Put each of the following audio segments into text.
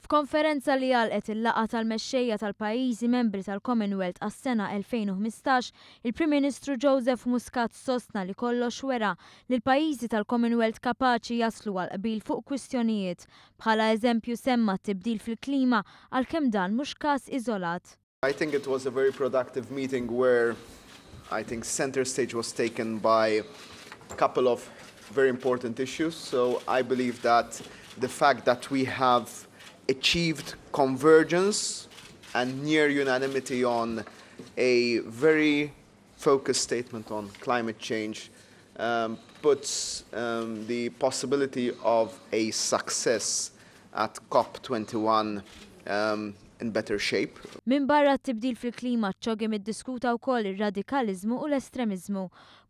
F'konferenza li għalqet il-laqgħa tal-mexxejja tal-pajjiżi membri tal-Commonwealth għas-sena 2015, il-Prim Ministru Joseph Muscat sostna li kollox wera li l-pajjiżi tal-Commonwealth kapaċi jaslu għal qbil fuq kwistjonijiet. Bħala eżempju semma t-tibdil fil-klima għalkemm dan mhux każ iżolat. I think it was a very productive meeting where I think center stage was taken by a couple of very important issues. So I believe that the fact that we have achieved convergence and near unanimity on a very focused statement on climate change puts the possibility of a success at COP21 in better shape. Min barra t-tibdil fil-klima ċ-CHOGM iddiskuta wkoll ir-radikaliżmu u l-estremiżmu.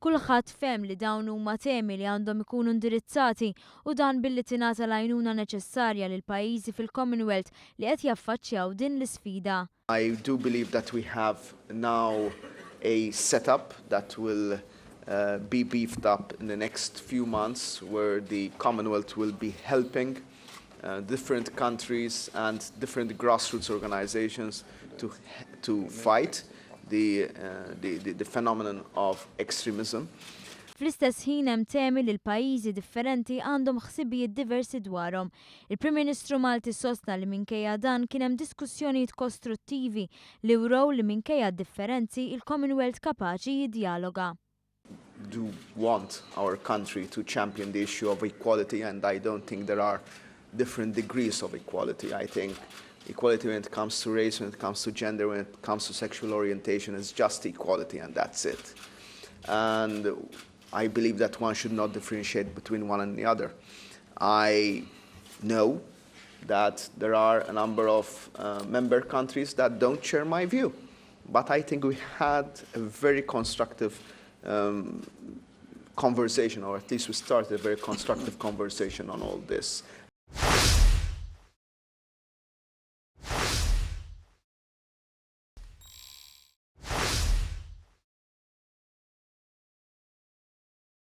Kulħadd fehem li dawn huma temi li għandhom ikunu indirizzati u dan billi tingħata l-għajnuna neċessarja lil pajjiżi fil-Commonwealth li qed jaffaċċjaw din l-isfida. I do believe that we have now a setup that will be beefed up in the next few months where the Commonwealth will be helping different countries and different grassroots organizations to fight the phenomenon of extremism. Fl-istess ħin hemm temi li l-pajjiżi differenti għandhom ħsibijiet diversi dwarhom. Il-Prim Ministru Malti sostna li minkejja dan kien hemm diskussjonijiet kostruttivi li wrew li minkejja differenzi il-Commonwealth kapaċi jiddjaloga. Do want our country to champion the issue of equality, and I don't think there are different degrees of equality. I think equality when it comes to race, when it comes to gender, when it comes to sexual orientation is just equality, and that's it. And I believe that one should not differentiate between one and the other. I know that there are a number of member countries that don't share my view, but I think we had a very constructive conversation, or at least we started a very constructive conversation on all this.